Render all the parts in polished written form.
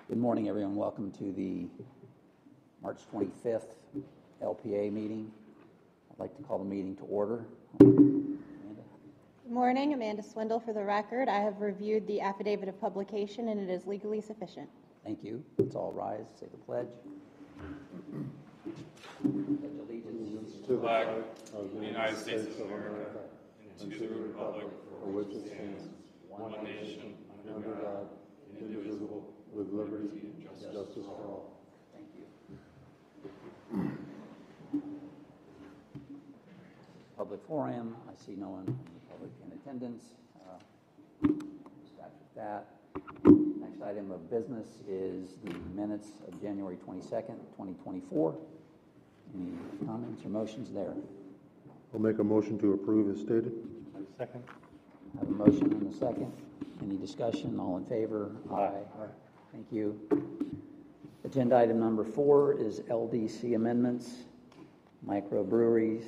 Good morning, everyone. Welcome to the March 25th LPA meeting. I'd like to call the meeting to order. Amanda? Good morning, Amanda Swindle for the record. I have reviewed the affidavit of publication and it is legally sufficient. Thank you. Let's all rise, say the pledge. Pledge allegiance to the flag of the United States of America and to the republic for which it stands, one nation, under God, indivisible, with liberty and justice for all. Thank you. Public forum. I see no one in the public in attendance. Start with that. Next item of business is the minutes of January 22nd, 2024. Any comments or motions there? I'll make a motion to approve as stated. Second. I have a motion and a second. Any discussion? All in favor? Aye. Thank you. Agenda item number 4 is LDC amendments, microbreweries,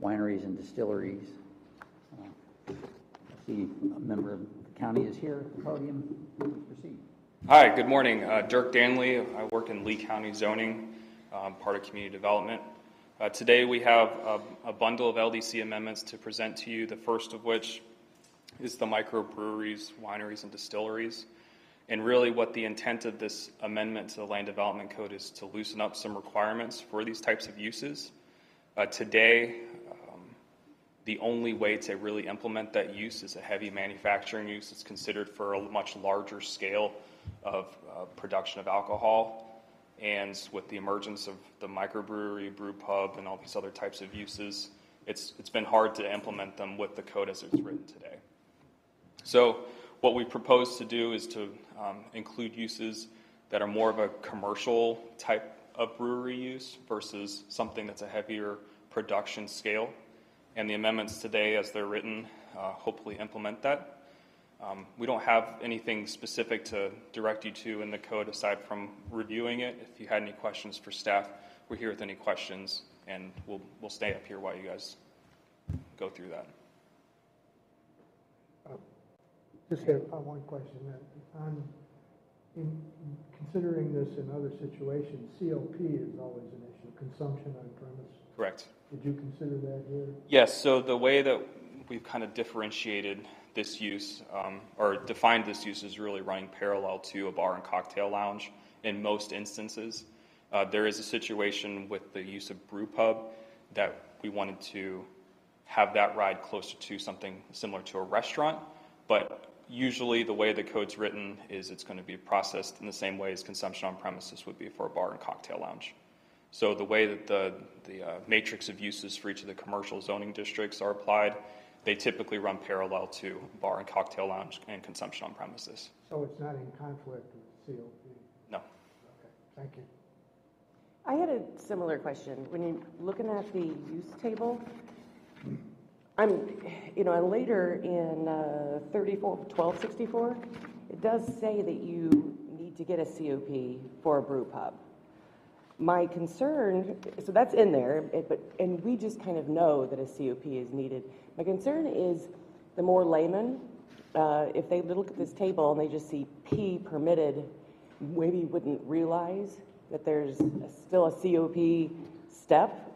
wineries, and distilleries. I see a member of the county is here at the podium. Please proceed. Hi, good morning. Dirk Danley. I work in Lee County zoning, part of community development. Today we have a bundle of LDC amendments to present to you, the first of which is the microbreweries, wineries, and distilleries. And really what the intent of this amendment to the Land Development Code is to loosen up some requirements for these types of uses. Today, the only way to really implement that use is a heavy manufacturing use. It's considered for a much larger scale of production of alcohol. And with the emergence of the microbrewery, brew pub, and all these other types of uses, it's been hard to implement them with the code as it's written today. So what we propose to do is to include uses that are more of a commercial type of brewery use versus something that's a heavier production scale. And the amendments today, as they're written, hopefully implement that. We don't have anything specific to direct you to in the code aside from reviewing it. If you had any questions for staff, we're here with any questions, and we'll stay up here while you guys go through that. Just have one question. In considering this in other situations, COP is always an issue, consumption on premise. Correct. Did you consider that here? Yes, so the way that we've kind of differentiated this use, or defined this use, is really running parallel to a bar and cocktail lounge in most instances. There is a situation with the use of brew pub that we wanted to have that ride closer to something similar to a restaurant, but usually the way the code's written is it's going to be processed in the same way as consumption on premises would be for a bar and cocktail lounge. So the way that the matrix of uses for each of the commercial zoning districts are applied, they typically run parallel to bar and cocktail lounge and consumption on premises. So it's not in conflict with COP? No. Okay, thank you. I had a similar question. When you're looking at the use table, and later in 1264, it does say that you need to get a COP for a brew pub. My concern, so that's in there, and we just kind of know that a COP is needed. My concern is the more layman, if they look at this table and they just see P permitted, maybe wouldn't realize that there's still a COP step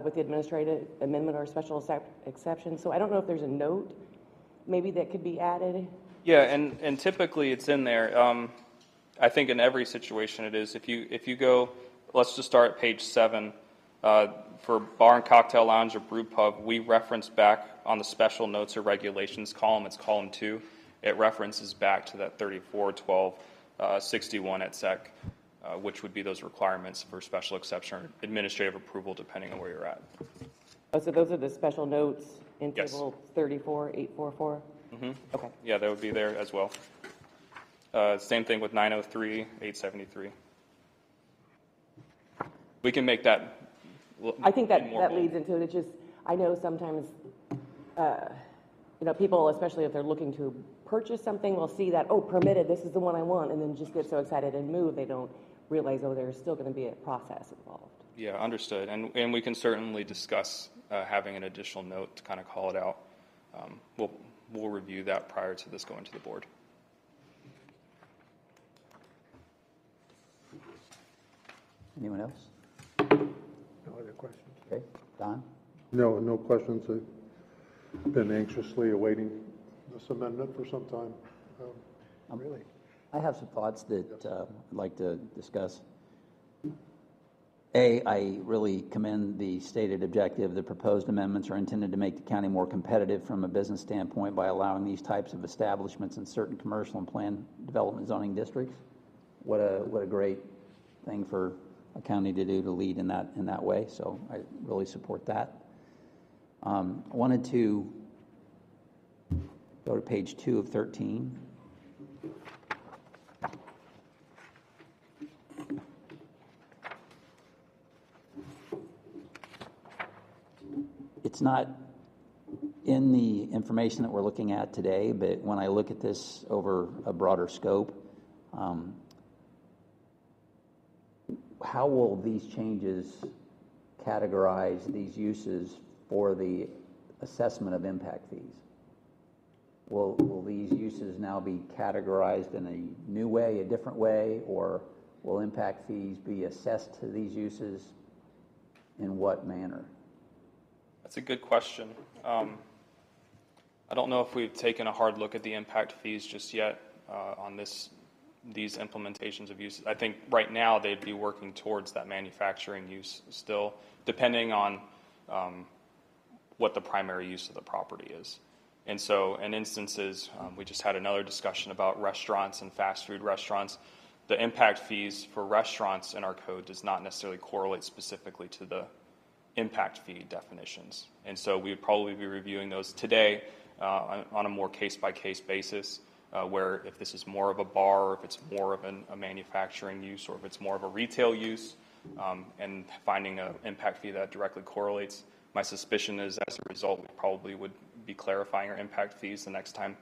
with the administrative amendment or special exception. So I don't know if there's a note maybe that could be added. Yeah, and typically it's in there. I think in every situation it is. If you go, let's just start at page 7. For bar and cocktail lounge or brew pub, we reference back on the special notes or regulations column. It's column 2. It references back to that 34-12-61 at SEC, which would be those requirements for special exception or administrative approval, depending on where you're at. Oh, so those are the special notes in Yes. table 34-844? Mm-hmm. Okay. Yeah, that would be there as well. Same thing with 903-873. We can make that. I think that leads into it. It's just, I know sometimes, people, especially if they're looking to purchase something, will see that, oh, permitted, this is the one I want, and then just get so excited and move, they don't realize, oh, there's still going to be a process involved. Yeah, understood. And we can certainly discuss having an additional note to kind of call it out. We'll review that prior to this going to the board. Anyone else? No other questions? Okay, Don? No, no questions. I've been anxiously awaiting this amendment for some time. Really? I have some thoughts that I'd like to discuss. A, I really commend the stated objective. The proposed amendments are intended to make the county more competitive from a business standpoint by allowing these types of establishments in certain commercial and planned development zoning districts. What a great thing for a county to do, to lead in that way. So I really support that. I wanted to go to page 2 of 13. It's not in the information that we're looking at today, but when I look at this over a broader scope, how will these changes categorize these uses for the assessment of impact fees? Will these uses now be categorized in a new way, a different way, or will impact fees be assessed to these uses in what manner? That's a good question. I don't know if we've taken a hard look at the impact fees just yet on these implementations of uses. I think right now they'd be working towards that manufacturing use still, depending on what the primary use of the property is. And so in instances, we just had another discussion about restaurants and fast food restaurants. The impact fees for restaurants in our code does not necessarily correlate specifically to the impact fee definitions. And so we would probably be reviewing those today on a more case-by-case basis, where if this is more of a bar, or if it's more of a manufacturing use, or if it's more of a retail use, and finding an impact fee that directly correlates. My suspicion is, as a result, we probably would be clarifying our impact fees the next time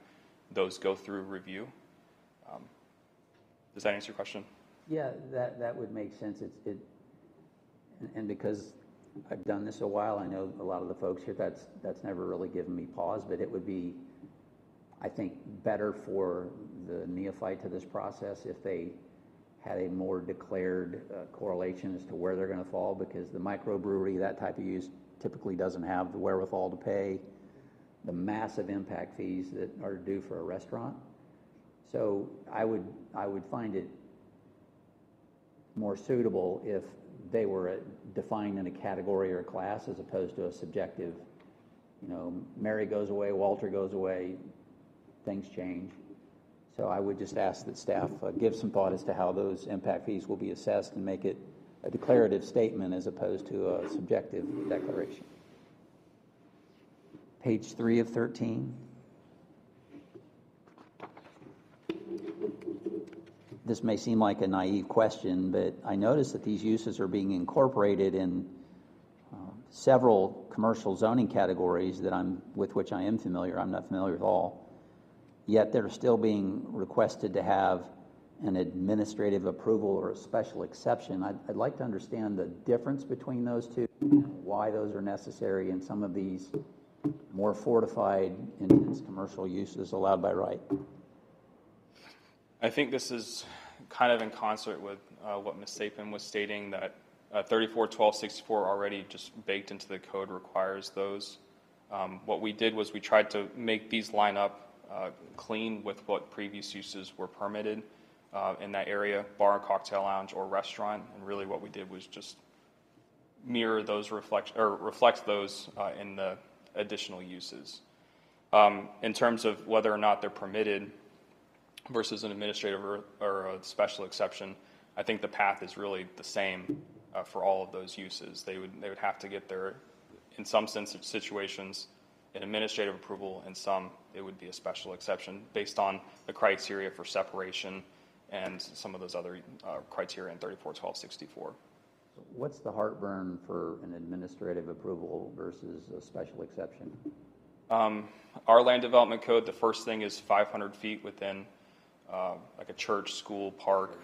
those go through review. Does that answer your question? Yeah, that would make sense. And because I've done this a while, I know a lot of the folks here, that's never really given me pause, but it would be, I think, better for the neophyte to this process if they had a more declared correlation as to where they're going to fall, because the microbrewery, that type of use, typically doesn't have the wherewithal to pay the massive impact fees that are due for a restaurant. So I would find it more suitable if they were defined in a category or a class as opposed to a subjective, Mary goes away, Walter goes away, things change. So I would just ask that staff give some thought as to how those impact fees will be assessed and make it a declarative statement as opposed to a subjective declaration. Page 3 of 13. This may seem like a naive question, but I notice that these uses are being incorporated in several commercial zoning categories with which I am familiar. I'm not familiar with all. Yet they're still being requested to have an administrative approval or a special exception. I'd like to understand the difference between those two, why those are necessary in some of these more fortified, intense commercial uses allowed by right. I think this is kind of in concert with what Ms. Sapin was stating, that 341264 already just baked into the code requires those. What we did was we tried to make these line up clean with what previous uses were permitted in that area, bar and cocktail lounge or restaurant, and really what we did was just mirror those, reflect those in the additional uses. In terms of whether or not they're permitted versus an administrative or a special exception, I think the path is really the same for all of those uses. They would have to get their, in some situations, an administrative approval, and some it would be a special exception based on the criteria for separation and some of those other criteria in 341264. What's the heartburn for an administrative approval versus a special exception? Our land development code, the first thing is 500 feet within like a church, school, park.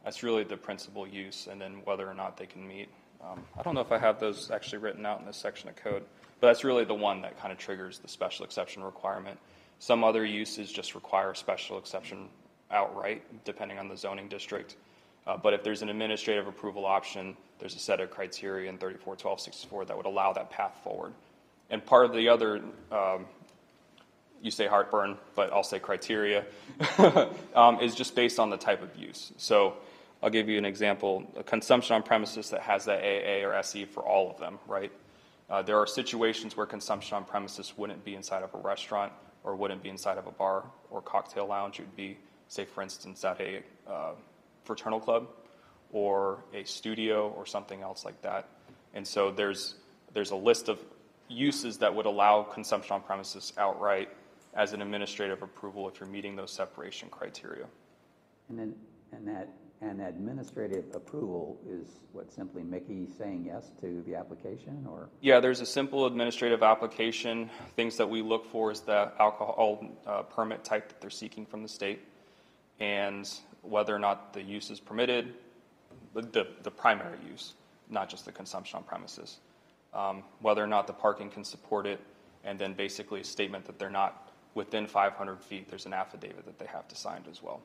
That's really the principal use, and then whether or not they can meet. I don't know if I have those actually written out in this section of code, but that's really the one that kind of triggers the special exception requirement. Some other uses just require a special exception outright, depending on the zoning district. But if there's an administrative approval option, there's a set of criteria in 341264 that would allow that path forward. And part of the other, you say heartburn, but I'll say criteria, is just based on the type of use. So I'll give you an example. A consumption on premises that has that AA or SE for all of them, right? There are situations where consumption on premises wouldn't be inside of a restaurant or wouldn't be inside of a bar or cocktail lounge. It would be, say, for instance, at a fraternal club or a studio or something else like that. And so there's a list of uses that would allow consumption on premises outright as an administrative approval if you're meeting those separation criteria. And that administrative approval is what, simply Mickey saying yes to the application, or? Yeah, there's a simple administrative application. Things that we look for is the alcohol permit type that they're seeking from the state, and whether or not the use is permitted, the primary use, not just the consumption on premises. Whether or not the parking can support it, and then basically a statement that they're not within 500 feet. There's an affidavit that they have to sign as well.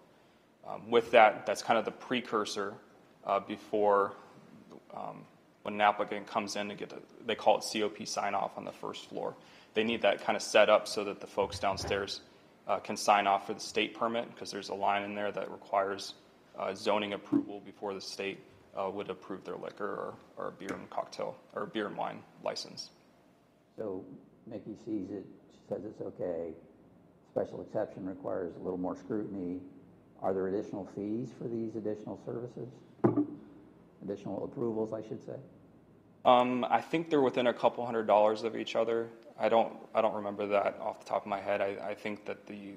With that, that's kind of the precursor before when an applicant comes in to get they call it COP sign-off on the first floor. They need that kind of set up so that the folks downstairs can sign off for the state permit, because there's a line in there that requires zoning approval before the state would approve their liquor or a beer and cocktail or beer and wine license. So Mickey sees it, she says it's okay. Special exception requires a little more scrutiny. Are there additional fees for these additional services? Additional approvals, I should say? I think they're within a couple $100s of each other. I don't remember that off the top of my head. I think that the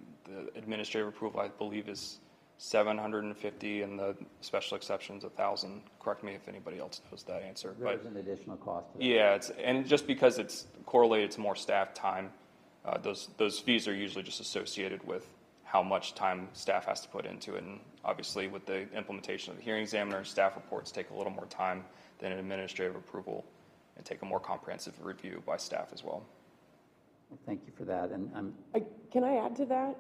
administrative approval, I believe, is $750, and the special exceptions $1,000. Correct me if anybody else knows that answer. There's an additional cost to that. Yeah, and just because it's correlated to more staff time, those fees are usually just associated with how much time staff has to put into it. And obviously with the implementation of the hearing examiner, staff reports take a little more time than an administrative approval and take a more comprehensive review by staff as well. Thank you for that. And Can I add to that?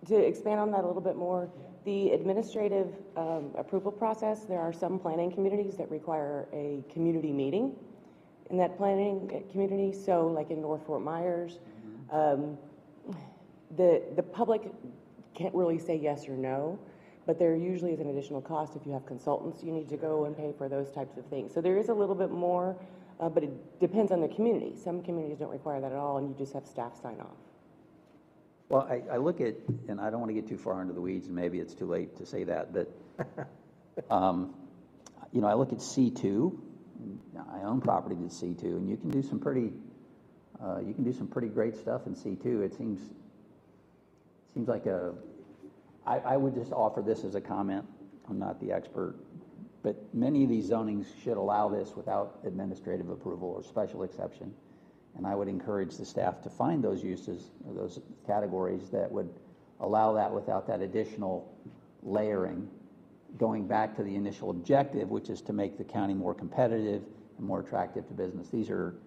To expand on that a little bit more, the administrative approval process, there are some planning communities that require a community meeting in that planning community. So like in North Fort Myers, the public can't really say yes or no, but there usually is an additional cost if you have consultants you need to go and pay for those types of things. So there is a little bit more, but it depends on the community. Some communities don't require that at all, and you just have staff sign off. well, I look at, and I don't want to get too far into the weeds, and maybe it's too late to say that, but I look at C2. I own property that's C2, and you can do some pretty great stuff in C2. It seems like I would just offer this as a comment. I'm not the expert, but many of these zonings should allow this without administrative approval or special exception. And I would encourage the staff to find those uses, or those categories that would allow that without that additional layering, going back to the initial objective, which is to make the county more competitive and more attractive to business. These are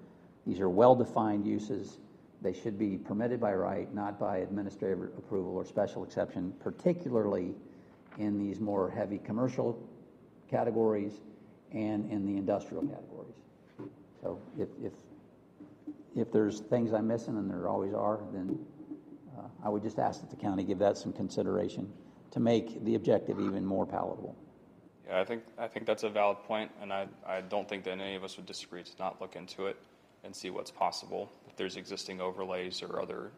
well-defined uses. They should be permitted by right, not by administrative approval or special exception, particularly in these more heavy commercial categories and in the industrial categories. So if there's things I'm missing, and there always are, then I would just ask that the county give that some consideration to make the objective even more palatable. Yeah, I think that's a valid point, and I don't think that any of us would disagree to not look into it and see what's possible. If there's existing overlays or other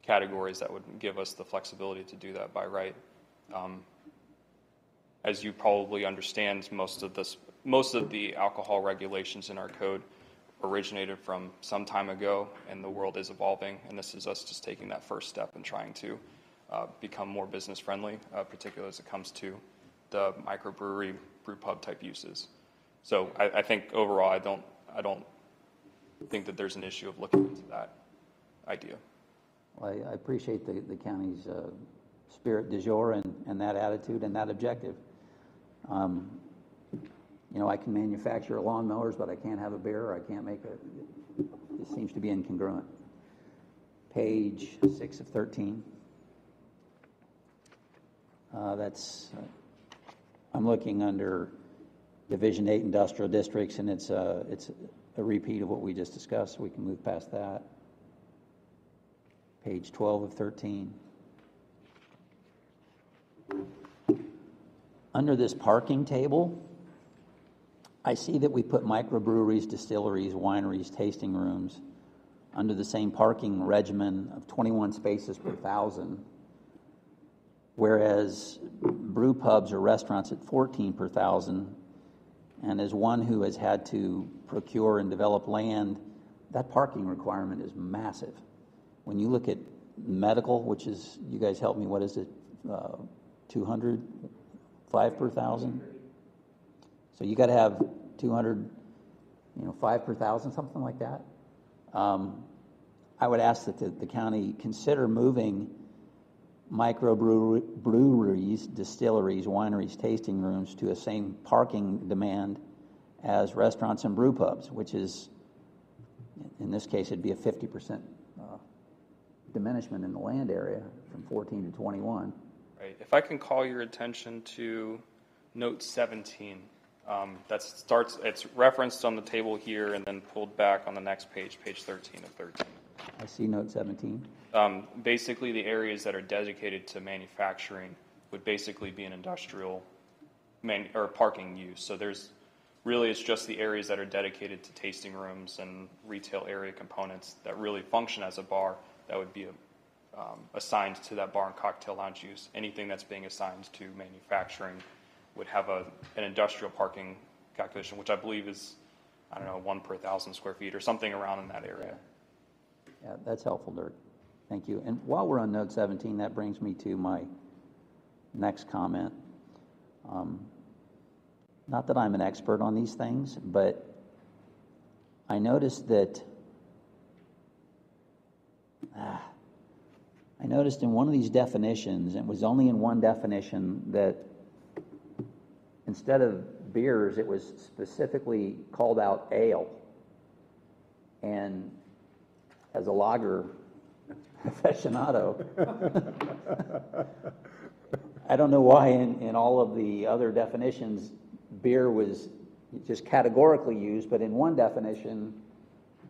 categories that would give us the flexibility to do that by right. As you probably understand, most of the alcohol regulations in our code originated from some time ago, and the world is evolving, and this is us just taking that first step and trying to become more business friendly, particularly as it comes to the microbrewery, brew pub type uses. So I think overall, I don't think that there's an issue of looking into that idea. Well, I appreciate the county's spirit du jour and that attitude and that objective. I can manufacture lawnmowers, but I can't have a beer, or I can't make it seems to be incongruent. Page 6 of 13. That's I'm looking under Division 8 industrial districts, and it's a repeat of what we just discussed. We can move past that. Page 12 of 13. Under this parking table, I see that we put microbreweries, distilleries, wineries, tasting rooms under the same parking regimen of 21 spaces per 1,000, whereas brew pubs or restaurants at 14 per 1,000. And as one who has had to procure and develop land, that parking requirement is massive. When you look at medical, which is, you guys help me, what is it, 200, 5 per 1,000? So you got to have 200, 5 per 1,000, something like that. I would ask that the county consider moving microbreweries, distilleries, wineries, tasting rooms to a same parking demand as restaurants and brew pubs, which is, in this case, it'd be a 50% diminishment in the land area from 14 to 21. Right. If I can call your attention to note 17. It's referenced on the table here and then pulled back on the next page, page 13 of 13. I see note 17. Basically, the areas that are dedicated to manufacturing would basically be an industrial or parking use. So it's just the areas that are dedicated to tasting rooms and retail area components that really function as a bar that would be assigned to that bar and cocktail lounge use. Anything that's being assigned to manufacturing would have an industrial parking calculation, which I believe is, 1 per 1,000 square feet or something around in that area. Yeah, that's helpful, Dirk. Thank you. And while we're on note 17, that brings me to my next comment. Not that I'm an expert on these things, but I noticed that in one of these definitions, it was only in one definition, that instead of beers, it was specifically called out ale. And as a lager aficionado, I don't know why in all of the other definitions, beer was just categorically used, but in one definition,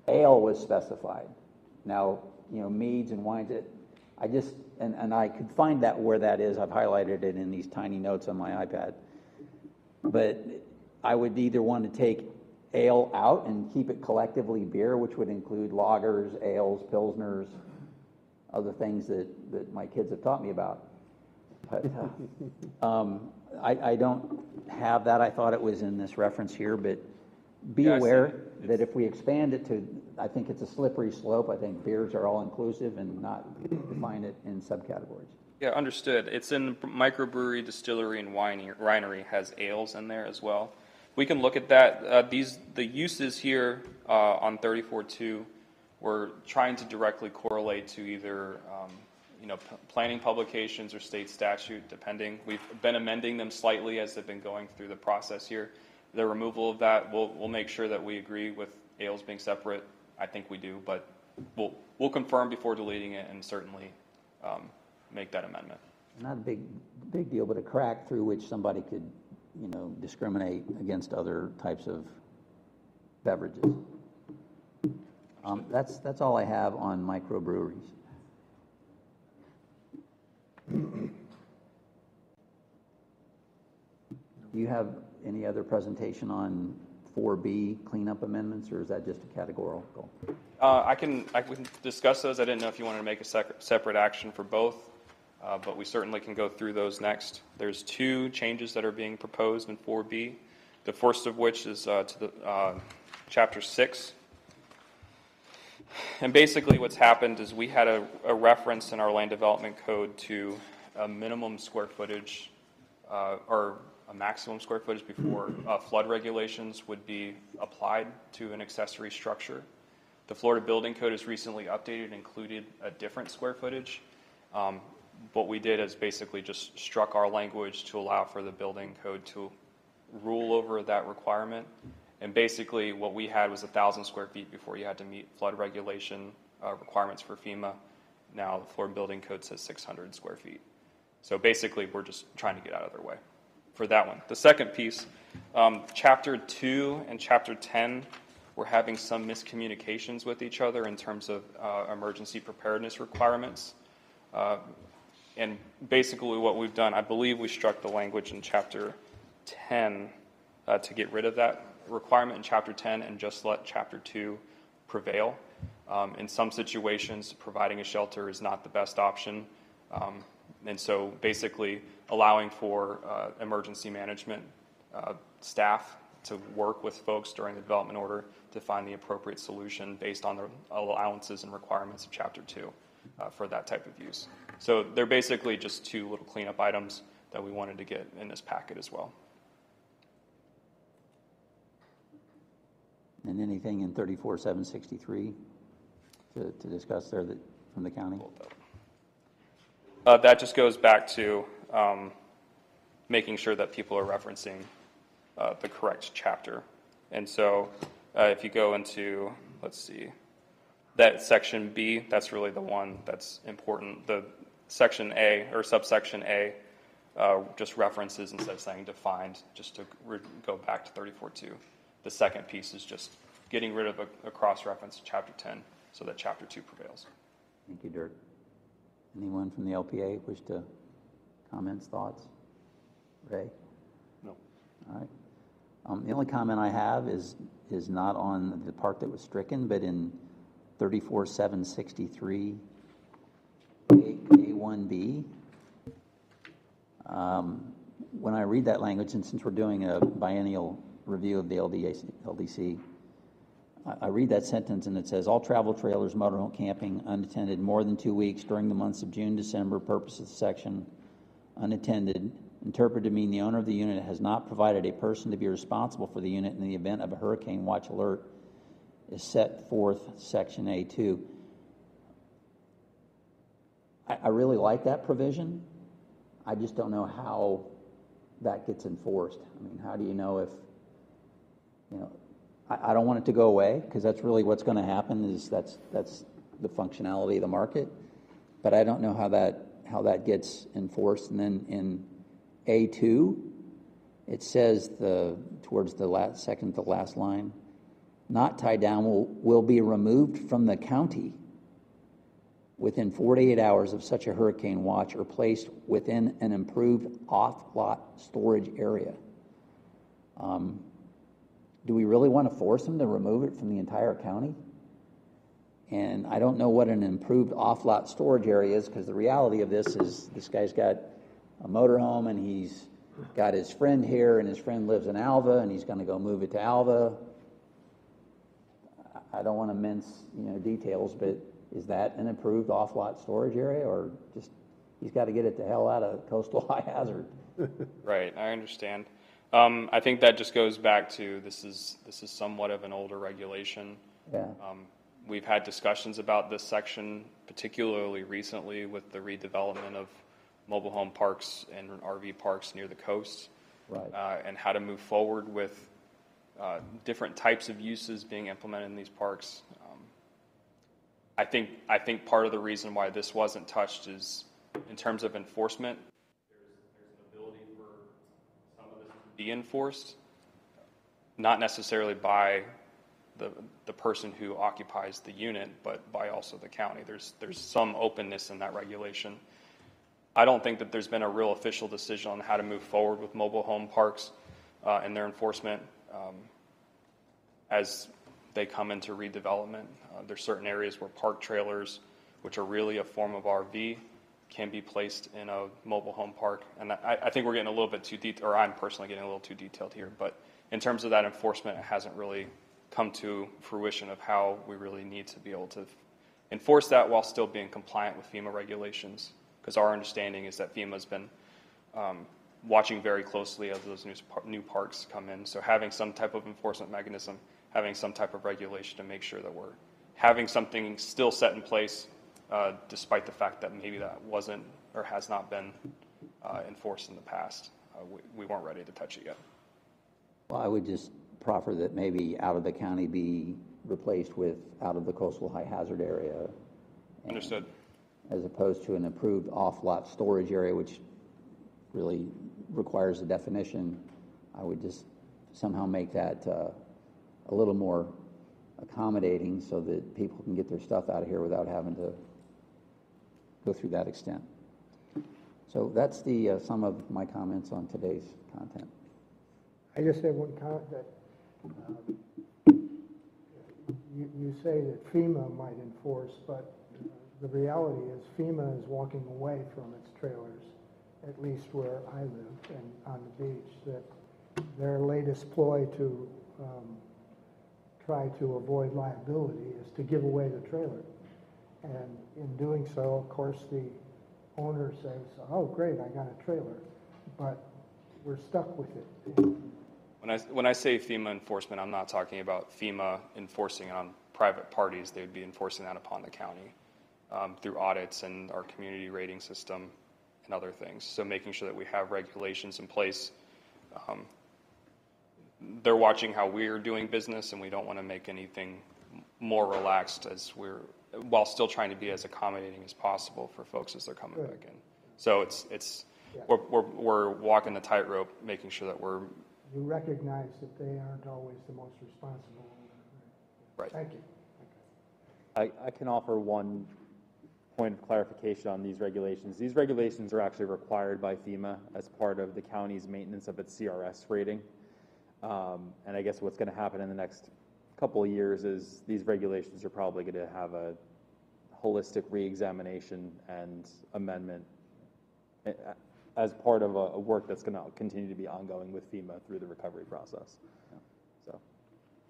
ale was specified. Now, meads and wines, and I could find that where that is. I've highlighted it in these tiny notes on my iPad. But I would either want to take ale out and keep it collectively beer, which would include lagers, ales, pilsners, other things that my kids have taught me about. But I don't have that. I thought it was in this reference here, but be aware that if we expand it to, I think it's a slippery slope. I think beers are all inclusive and not define it in subcategories. Yeah, understood. It's in microbrewery, distillery, and winery has ales in there as well. We can look at that. The uses here on 34.2, we're trying to directly correlate to either planning publications or state statute, depending. We've been amending them slightly as they've been going through the process here. The removal of that, we'll make sure that we agree with ales being separate. I think we do, but we'll confirm before deleting it and certainly make that amendment. Not a big deal, but a crack through which somebody could, discriminate against other types of beverages. That's all I have on microbreweries. Do you have any other presentation on 4B cleanup amendments, or is that just a categorical? I can discuss those. I didn't know if you wanted to make a separate action for both, but we certainly can go through those next. There's two changes that are being proposed in 4B, the first of which is to the Chapter 6. And basically what's happened is we had a reference in our land development code to a minimum square footage or a maximum square footage before flood regulations would be applied to an accessory structure. The Florida Building Code has recently updated and included a different square footage. What we did is basically just struck our language to allow for the building code to rule over that requirement. And basically what we had was 1,000 square feet before you had to meet flood regulation requirements for FEMA. Now the Florida Building Code says 600 square feet. So basically we're just trying to get out of their way. for that one. The second piece, Chapter 2 and Chapter 10, we're having some miscommunications with each other in terms of emergency preparedness requirements. And basically what we've done, I believe we struck the language in Chapter 10 to get rid of that requirement in Chapter 10 and just let Chapter 2 prevail. In some situations, providing a shelter is not the best option. And so basically allowing for emergency management staff to work with folks during the development order to find the appropriate solution based on the allowances and requirements of Chapter 2 for that type of use. So they're basically just two little cleanup items that we wanted to get in this packet as well. And anything in 34,763 to discuss there that, from the county? That just goes back to making sure that people are referencing the correct chapter. And so if you go into, let's see, that section B, that's really the one that's important. The section A, or subsection A, just references instead of saying defined, just to go back to 34.2. The second piece is just getting rid of a cross-reference to Chapter 10 so that Chapter 2 prevails. Thank you, Dirk. Anyone from the LPA wish to comments, thoughts? Ray? No. All right. The only comment I have is not on the part that was stricken, but in 34,763 A1B. When I read that language, and since we're doing a biennial review of the LDC, I read that sentence and it says, all travel trailers, motorhome camping unattended more than 2 weeks during the months of June, December, purpose of the section, unattended, interpreted to mean the owner of the unit has not provided a person to be responsible for the unit in the event of a hurricane watch alert is set forth section A2. I really like that provision. I just don't know how that gets enforced. I mean, how do you know if, you know, I don't want it to go away because that's really what's going to happen is that's the functionality of the market, but I don't know how that gets enforced. And then in A2, it says towards the second to last line, not tied down will be removed from the county within 48 hours of such a hurricane watch or placed within an improved off-lot storage area. Do we really want to force them to remove it from the entire county? And I don't know what an improved off-lot storage area is because the reality of this is this guy's got a motorhome and he's got his friend here and his friend lives in Alva and he's going to go move it to Alva. I don't want to mince, details, but is that an improved off-lot storage area or just he's got to get it the hell out of coastal high hazard? Right, I understand. I think that just goes back to this is somewhat of an older regulation. Yeah. We've had discussions about this section, particularly recently with the redevelopment of mobile home parks and RV parks near the coast, Right. And how to move forward with different types of uses being implemented in these parks. I think part of the reason why this wasn't touched is in terms of enforcement. There's an ability for some of this to be enforced, not necessarily by the person who occupies the unit, but by also the county. There's some openness in that regulation. I don't think that there's been a real official decision on how to move forward with mobile home parks and their enforcement as they come into redevelopment. There's certain areas where park trailers, which are really a form of RV, can be placed in a mobile home park. And I think we're getting a little bit too detailed, or I'm personally getting a little too detailed here. But in terms of that enforcement, it hasn't really come to fruition of how we really need to be able to enforce that while still being compliant with FEMA regulations. Because our understanding is that FEMA's been watching very closely as those new parks come in. So having some type of enforcement mechanism, having some type of regulation to make sure that we're having something still set in place, despite the fact that maybe that wasn't or has not been enforced in the past. We weren't ready to touch it yet. Well, I would just proffer that maybe out of the county be replaced with out of the coastal high hazard area. Understood. As opposed to an approved off-lot storage area, which really requires a definition, I would just somehow make that a little more accommodating so that people can get their stuff out of here without having to go through that extent. So that's the sum of my comments on today's content. I just have one comment that you say that FEMA might enforce, but the reality is FEMA is walking away from its trailers, at least where I live and on the beach, that their latest ploy to try to avoid liability is to give away the trailer. And in doing so, of course, the owner says, oh, great, I got a trailer, but we're stuck with it. When I say FEMA enforcement, I'm not talking about FEMA enforcing it on private parties. They would be enforcing that upon the county through audits and our community rating system and other things. So making sure that we have regulations in place. They're watching how we're doing business, and we don't want to make anything more relaxed while still trying to be as accommodating as possible for folks as they're coming back in. So we're walking the tightrope, making sure that we're. You recognize that they aren't always the most responsible. Right. Thank you. I can offer one point of clarification on these regulations. These regulations are actually required by FEMA as part of the county's maintenance of its CRS rating. And I guess what's going to happen in the next couple of years is these regulations are probably going to have a holistic reexamination and amendment as part of a work that's going to continue to be ongoing with FEMA through the recovery process. So,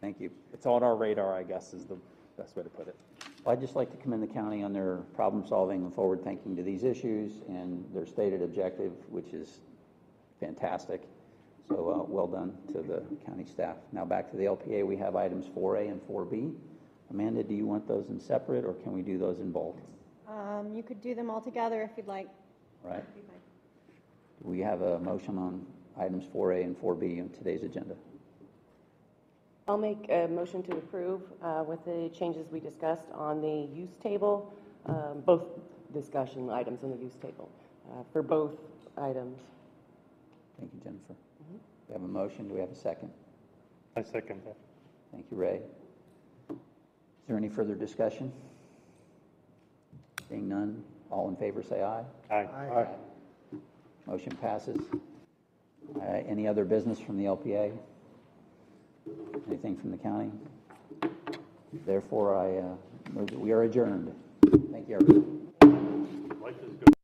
Thank you. it's on our radar, I guess, is the best way to put it. Well, I'd just like to commend the county on their problem-solving and forward-thinking to these issues and their stated objective, which is fantastic. So well done to the county staff. Now back to the LPA, we have items 4A and 4B. Amanda, do you want those in separate, or can we do those in bulk? You could do them all together if you'd like. All right. Do we have a motion on items 4A and 4B on today's agenda? I'll make a motion to approve with the changes we discussed on the use table, both discussion items on the use table for both items. Thank you, Jennifer. We have a motion. Do we have a second? I second that. Thank you, Ray. Is there any further discussion? Seeing none, all in favor say aye. Aye. Aye. Motion passes. Any other business from the LPA? Anything from the county? Therefore, I move that we are adjourned. Thank you, everyone. Life is good.